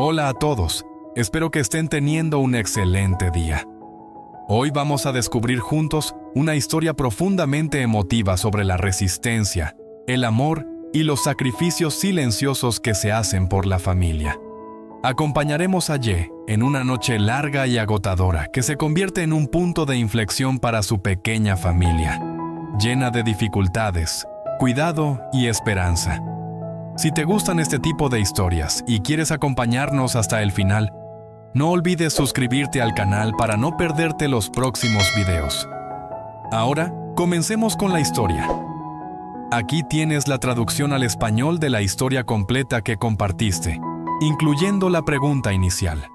Hola a todos, espero que estén teniendo un excelente día. Hoy vamos a descubrir juntos una historia profundamente emotiva sobre la resistencia, el amor y los sacrificios silenciosos que se hacen por la familia. Acompañaremos a Ye en una noche larga y agotadora que se convierte en un punto de inflexión para su pequeña familia, llena de dificultades, cuidado y esperanza. Si te gustan este tipo de historias y quieres acompañarnos hasta el final, no olvides suscribirte al canal para no perderte los próximos videos. Ahora, comencemos con la historia. Aquí tienes la traducción al español de la historia completa que compartiste, incluyendo la pregunta inicial.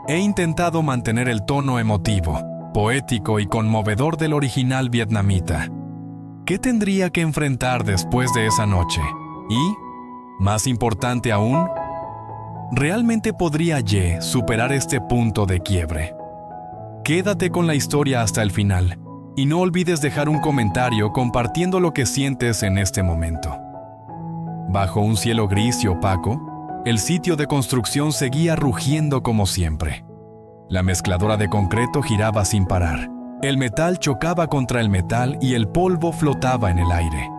He intentado mantener el tono emotivo, poético y conmovedor del original vietnamita. ¿Qué tendría que enfrentar después de esa noche? Y, más importante aún, ¿realmente podría Ye superar este punto de quiebre? Quédate con la historia hasta el final y no olvides dejar un comentario compartiendo lo que sientes en este momento. Bajo un cielo gris y opaco, el sitio de construcción seguía rugiendo como siempre. La mezcladora de concreto giraba sin parar. El metal chocaba contra el metal y el polvo flotaba en el aire.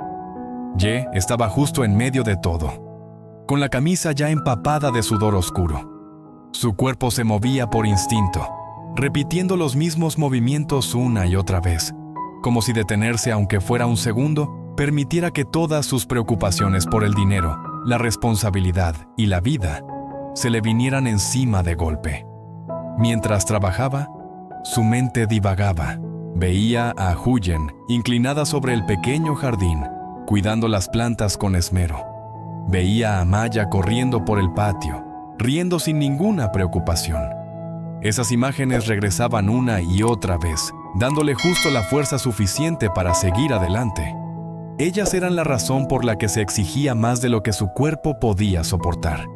Ye estaba justo en medio de todo, con la camisa ya empapada de sudor oscuro. Su cuerpo se movía por instinto, repitiendo los mismos movimientos una y otra vez, como si detenerse aunque fuera un segundo permitiera que todas sus preocupaciones por el dinero, la responsabilidad y la vida se le vinieran encima de golpe. Mientras trabajaba, su mente divagaba. Veía a Huyen inclinada sobre el pequeño jardín, cuidando las plantas con esmero. Veía a Maya corriendo por el patio, riendo sin ninguna preocupación. Esas imágenes regresaban una y otra vez, dándole justo la fuerza suficiente para seguir adelante. Ellas eran la razón por la que se exigía más de lo que su cuerpo podía soportar.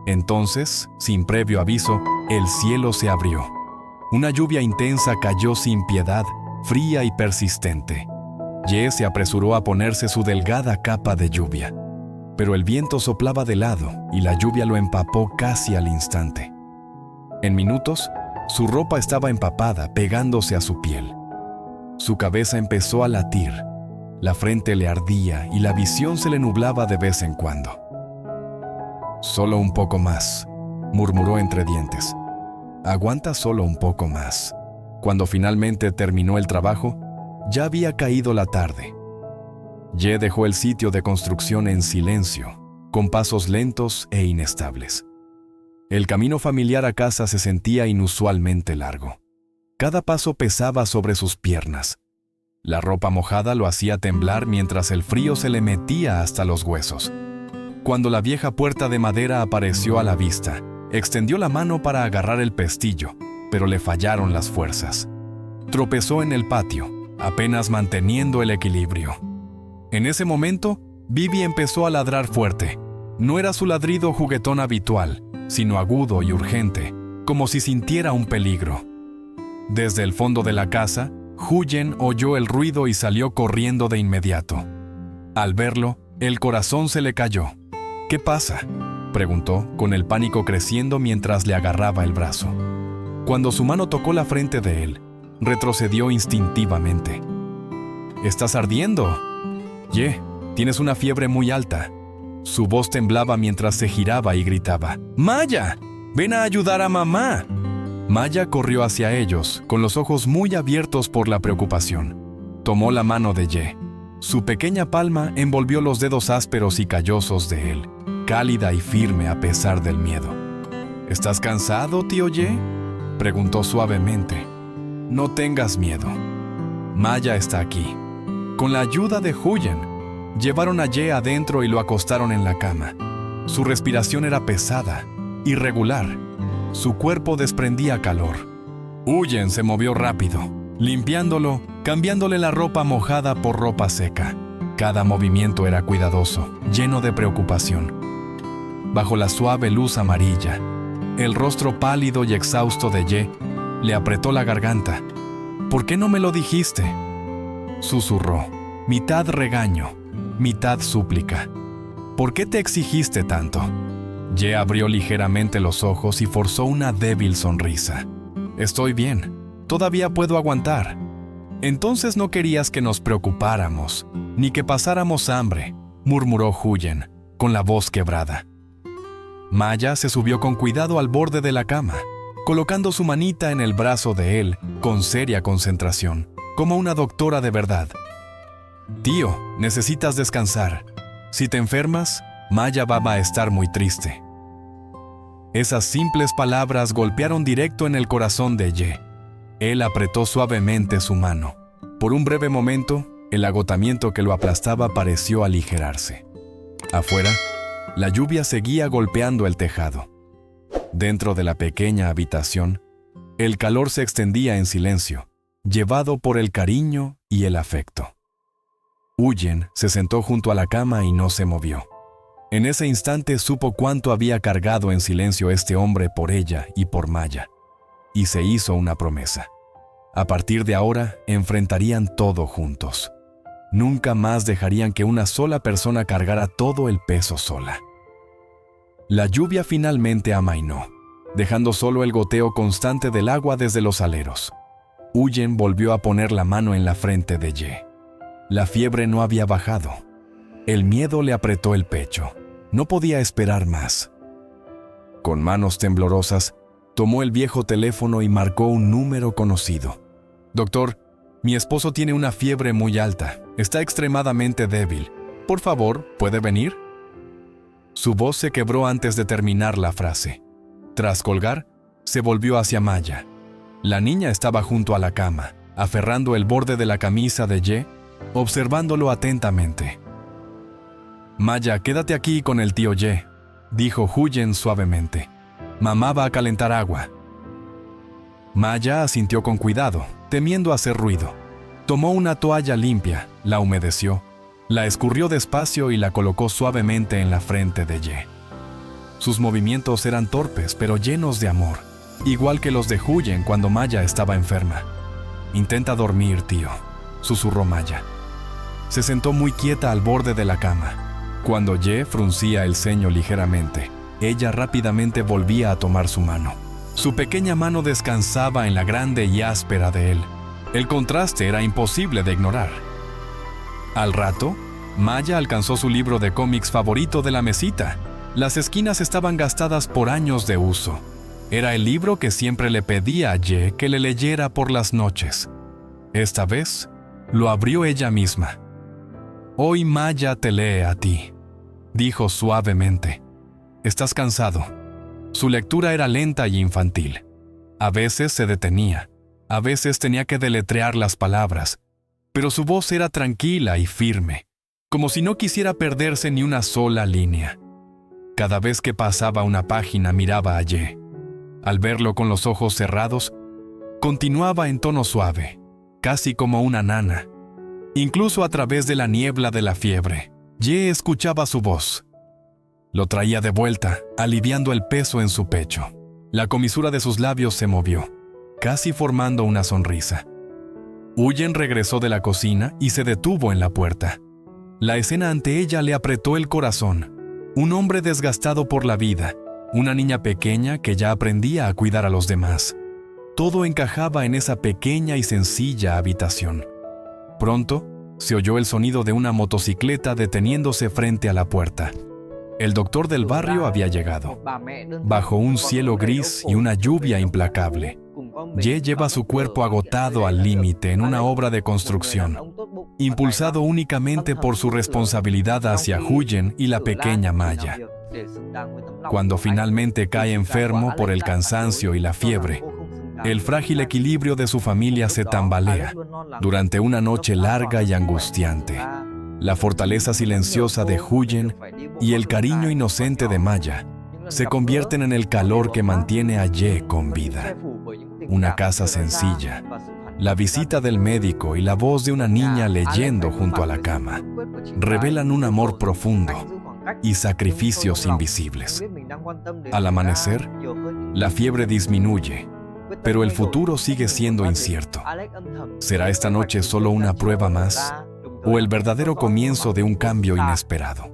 Entonces, sin previo aviso, el cielo se abrió. Una lluvia intensa cayó sin piedad, fría y persistente. Ye se apresuró a ponerse su delgada capa de lluvia, pero el viento soplaba de lado y la lluvia lo empapó casi al instante. En minutos, su ropa estaba empapada, pegándose a su piel. Su cabeza empezó a latir, la frente le ardía y la visión se le nublaba de vez en cuando. «Solo un poco más», murmuró entre dientes. «Aguanta solo un poco más». Cuando finalmente terminó el trabajo, ya había caído la tarde. Ye dejó el sitio de construcción en silencio, con pasos lentos e inestables. El camino familiar a casa se sentía inusualmente largo. Cada paso pesaba sobre sus piernas. La ropa mojada lo hacía temblar mientras el frío se le metía hasta los huesos. Cuando la vieja puerta de madera apareció a la vista, extendió la mano para agarrar el pestillo, pero le fallaron las fuerzas. Tropezó en el patio, apenas manteniendo el equilibrio. En ese momento, Bibi empezó a ladrar fuerte. No era su ladrido juguetón habitual, sino agudo y urgente, como si sintiera un peligro. Desde el fondo de la casa, Huyen oyó el ruido y salió corriendo de inmediato. Al verlo, el corazón se le cayó. «¿Qué pasa?», preguntó, con el pánico creciendo mientras le agarraba el brazo. Cuando su mano tocó la frente de él, retrocedió instintivamente. «¿Estás ardiendo? Ye, tienes una fiebre muy alta». Su voz temblaba mientras se giraba y gritaba: «¡Maya! ¡Ven a ayudar a mamá!». Maya corrió hacia ellos, con los ojos muy abiertos por la preocupación. Tomó la mano de Ye. Su pequeña palma envolvió los dedos ásperos y callosos de él, cálida y firme a pesar del miedo. «¿Estás cansado, tío Ye?», preguntó suavemente. «No tengas miedo. Maya está aquí». Con la ayuda de Huyen, llevaron a Ye adentro y lo acostaron en la cama. Su respiración era pesada, irregular. Su cuerpo desprendía calor. Huyen se movió rápido, limpiándolo, cambiándole la ropa mojada por ropa seca. Cada movimiento era cuidadoso, lleno de preocupación. Bajo la suave luz amarilla, el rostro pálido y exhausto de Ye le apretó la garganta. «¿Por qué no me lo dijiste?», susurró, mitad regaño, mitad súplica. «¿Por qué te exigiste tanto?». Ye abrió ligeramente los ojos y forzó una débil sonrisa. Estoy bien, todavía puedo aguantar. Entonces no querías que nos preocupáramos, ni que pasáramos hambre, murmuró Huyen, con la voz quebrada. Maya se subió con cuidado al borde de la cama, colocando su manita en el brazo de él con seria concentración, como una doctora de verdad. Tío, necesitas descansar. Si te enfermas, Maya va a estar muy triste. Esas simples palabras golpearon directo en el corazón de Ye. Él apretó suavemente su mano. Por un breve momento, el agotamiento que lo aplastaba pareció aligerarse. Afuera, la lluvia seguía golpeando el tejado. Dentro de la pequeña habitación, el calor se extendía en silencio, llevado por el cariño y el afecto. Huyen se sentó junto a la cama y no se movió. En ese instante supo cuánto había cargado en silencio este hombre por ella y por Maya, y se hizo una promesa. A partir de ahora, enfrentarían todo juntos. Nunca más dejarían que una sola persona cargara todo el peso sola. La lluvia finalmente amainó, dejando solo el goteo constante del agua desde los aleros. Huyen volvió a poner la mano en la frente de Ye. La fiebre no había bajado. El miedo le apretó el pecho. No podía esperar más. Con manos temblorosas, tomó el viejo teléfono y marcó un número conocido. «Doctor, mi esposo tiene una fiebre muy alta. Está extremadamente débil. Por favor, ¿puede venir?» Su voz se quebró antes de terminar la frase. Tras colgar, se volvió hacia Maya. La niña estaba junto a la cama, aferrando el borde de la camisa de Ye, observándolo atentamente. «Maya, quédate aquí con el tío Ye», dijo Huyen suavemente. «Mamá va a calentar agua». Maya asintió con cuidado, temiendo hacer ruido. Tomó una toalla limpia, la humedeció, la escurrió despacio y la colocó suavemente en la frente de Ye. Sus movimientos eran torpes, pero llenos de amor, igual que los de Huyen cuando Maya estaba enferma. «Intenta dormir, tío», susurró Maya. Se sentó muy quieta al borde de la cama. Cuando Ye fruncía el ceño ligeramente, ella rápidamente volvía a tomar su mano. Su pequeña mano descansaba en la grande y áspera de él. El contraste era imposible de ignorar. Al rato, Maya alcanzó su libro de cómics favorito de la mesita. Las esquinas estaban gastadas por años de uso. Era el libro que siempre le pedía a Ye que le leyera por las noches. Esta vez, lo abrió ella misma. «Hoy Maya te lee a ti», dijo suavemente. «Estás cansado». Su lectura era lenta y infantil. A veces se detenía, a veces tenía que deletrear las palabras, pero su voz era tranquila y firme, como si no quisiera perderse ni una sola línea. Cada vez que pasaba una página miraba a Ye. Al verlo con los ojos cerrados, continuaba en tono suave, casi como una nana. Incluso a través de la niebla de la fiebre, Ye escuchaba su voz. Lo traía de vuelta, aliviando el peso en su pecho. La comisura de sus labios se movió, casi formando una sonrisa. Huyen regresó de la cocina y se detuvo en la puerta. La escena ante ella le apretó el corazón. Un hombre desgastado por la vida, una niña pequeña que ya aprendía a cuidar a los demás. Todo encajaba en esa pequeña y sencilla habitación. Pronto, se oyó el sonido de una motocicleta deteniéndose frente a la puerta. El doctor del barrio había llegado. Bajo un cielo gris y una lluvia implacable, Ye lleva su cuerpo agotado al límite en una obra de construcción, impulsado únicamente por su responsabilidad hacia Huyen y la pequeña Maya. Cuando finalmente cae enfermo por el cansancio y la fiebre, el frágil equilibrio de su familia se tambalea durante una noche larga y angustiante. La fortaleza silenciosa de Huyen y el cariño inocente de Maya se convierten en el calor que mantiene a Ye con vida. Una casa sencilla, la visita del médico y la voz de una niña leyendo junto a la cama revelan un amor profundo y sacrificios invisibles. Al amanecer, la fiebre disminuye, pero el futuro sigue siendo incierto. ¿Será esta noche solo una prueba más o el verdadero comienzo de un cambio inesperado?